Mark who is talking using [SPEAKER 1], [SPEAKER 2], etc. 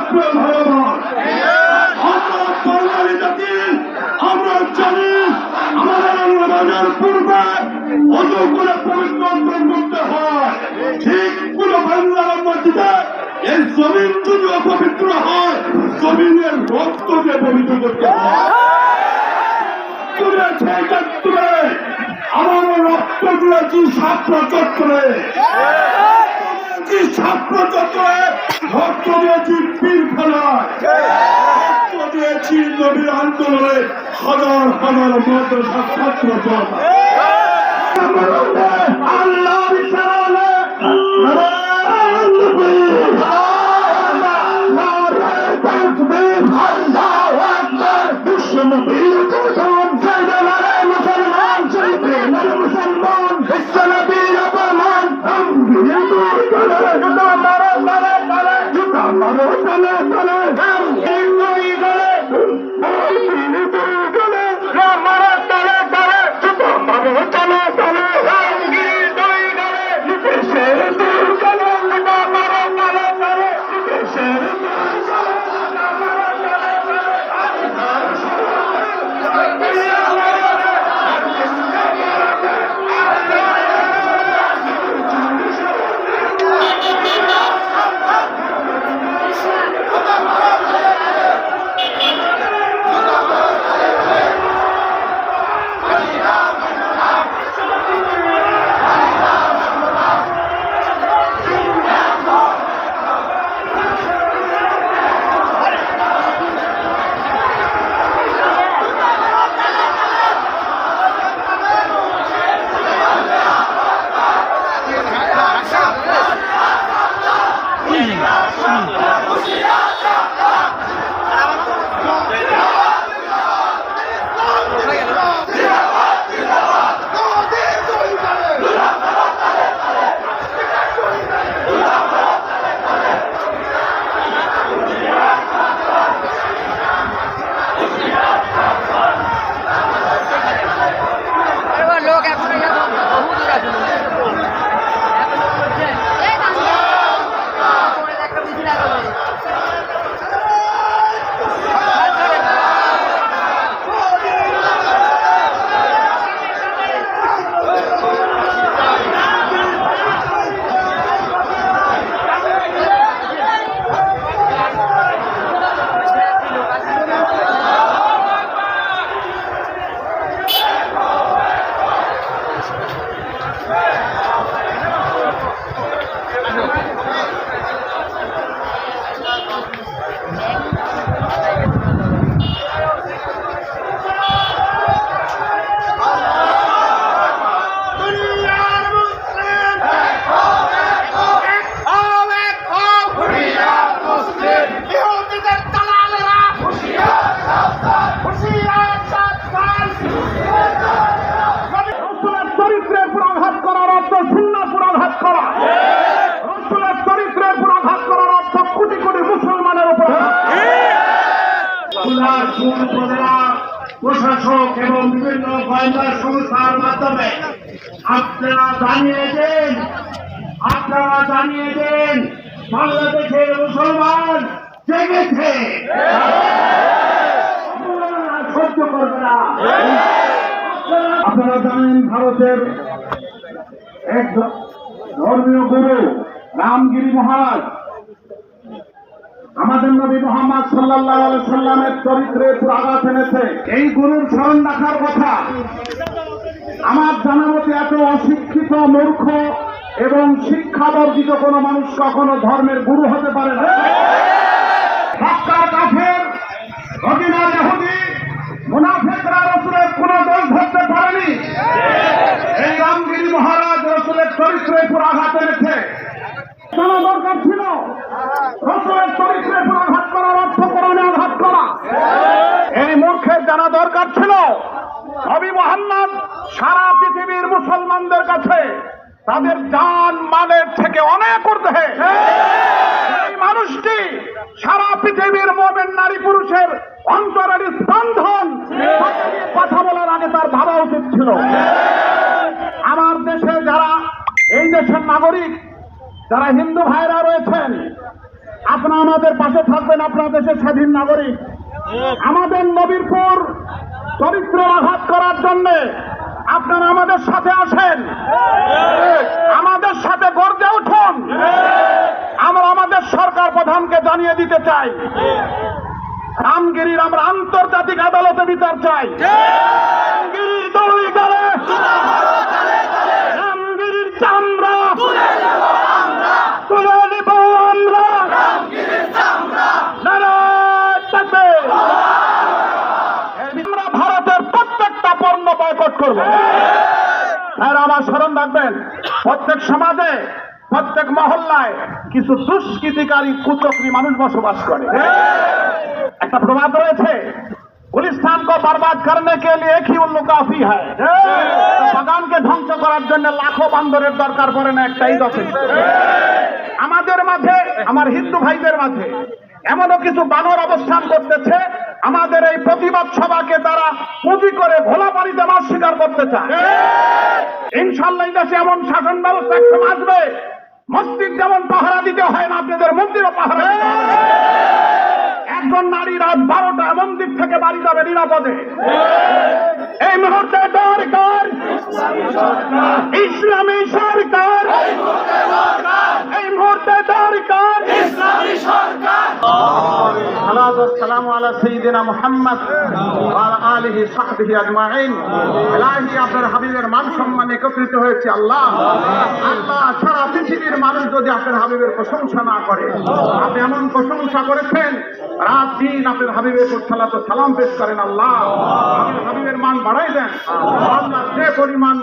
[SPEAKER 1] রাষ্ট্রের ভালোবাস। আমরা বাঙালি জাতি, আমরা জানি আমাদের নামাজের পূর্বে অজু করে পবিত্র অর্জন করতে হয়। ঠিক কোন বাংলার মসজিদে এই জমিন যদি অপবিত্র হয়, জমিনের রক্ত দিয়ে পবিত্র করতে হয়। আমার রক্ত দিয়েছি ছাত্র চত্বরে, ছাত্র চত্বরে রক্ত দিয়েছি পীরখানায়, রক্ত দিয়েছি নবীর আন্দোলনে হাজার হাজার মাদ্রাসা ছাত্র আল্লাহ প্রশাসক এবং বিভিন্ন গোয়েন্দা সংস্থার মাধ্যমে আপনারা জানিয়ে দেন বাংলাদেশের মুসলমান জেগেছে, সহ্য করবে না। আপনারা জানেন ভারতের এক ধর্মীয় গুরু রামগিরি মহারাজ আমাদের নবী মুহাম্মদ সাল্লাল্লাহু আলাইহি সাল্লামের চরিত্রে পুরো আঘাত এনেছে। এই গুরুর স্মরণ রাখার কথা। আমার জানা মতে এত অশিক্ষিত, মূর্খ এবং শিক্ষা বর্জিত কোন মানুষ কখনো ধর্মের গুরু হতে পারে না। মক্কার কাফের, মদিনার ইহুদি, মুনাফিকরা রাসূলের কোন দোষ ধরতে পারেনি। এই রামগিরি মহারাজ রাসূলের চরিত্রে পুরো আঘাত এনেছে। জানা দরকার ছিল রাসূলের চরিত্রে পুরো আঘাত করার অর্থ কোরআনে আঘাত করা। এই মূর্খের জানা দরকার ছিল নবী মুহাম্মদ সারা পৃথিবীর মুসলমানদের কাছে তাদের জান মালের থেকে অনেক ঊর্ধ্বে। এই মানুষটি সারা পৃথিবীর মুমিন নারী পুরুষের অন্তরের স্পন্দন। কথা বলার আগে তার ভাবা উচিত ছিল আমার দেশে যারা এই দেশের নাগরিক, যারা হিন্দু ভাইরা রয়েছেন, আপনারা আমাদের পাশে থাকবেন, আপনার দেশের স্বাধীন নাগরিক। আমাদের নবীরপুর চরিত্র আঘাত করার জন্য আপনারা আমাদের সাথে আসেন, আমাদের সাথে গর্জে উঠুন। আমরা আমাদের সরকার প্রধানকে জানিয়ে দিতে চাই, রামগিরির আমরা আন্তর্জাতিক আদালতে বিচার চাই। রামগিরির দুই গালে রামগিরির চামড়া তুলে নিব আমরা। নারায়ণ তাকবীর। আমরা ভারতের প্রত্যেকটা পণ্য বয়কট করব। আর আমার স্মরণ রাখবেন, প্রত্যেক সমাজে প্রত্যেক মহল্লায় কিছু দুষ্কৃতিকারী কুচক্রী মানুষ বসবাস করে। একটা প্রবাদ রয়েছে, গুলিস্তান को बर्बाद करने के लिए एक ही उल्लू काफी है। বাগানকে ধ্বংস করার জন্য লাখো বান্দরের দরকার পড়ে না, একটাই যথেষ্ট। আমাদের মাঝে, আমার হিন্দু ভাইদের মাঝে এমনও কিছু বানর অবস্থান করতেছে, আমাদের এই প্রতিবাদ সভাকে তারা পুঁজি করে ঘোলা পানিতে মাছ শিকার করতে চায়। ইনশাল্লাহ এই দেশে এমন শাসন ব্যবস্থা একসময় আসবে, মসজিদ যেমন পাহারা দিতে হয় না, আপনাদের মন্দিরও পাহারা দিতে হবে। একজন নারী রাত 12টা মন্দির থেকে বাড়ি যাবে নিরাপদে। এই মুহূর্তে দরকার ইসলামী সরকার, এই মুহূর্তে দরকার ইসলামী সরকার। আসসালামু আলা সাইয়্যিদিনা মুহাম্মদ ওয়া আলা আলিহি সাহবিহি আজমাইন। ইলাহি, আপনার হাবিবের মান সম্মান একত্রিত হয়েছে। আল্লাহ আল্লাহ, সারা পৃথিবীর মানুষ যদি আপনার হাবিবের প্রশংসা না করে, আপনি এমন প্রশংসা করেছেন, রাত দিন আপনার হাবিবের উপর সালাত ও সালাম পেশ করেন। আল্লাহ, আপনার হাবিবের মান বাড়াই দেন। আল্লাহ, যে পরিমাণ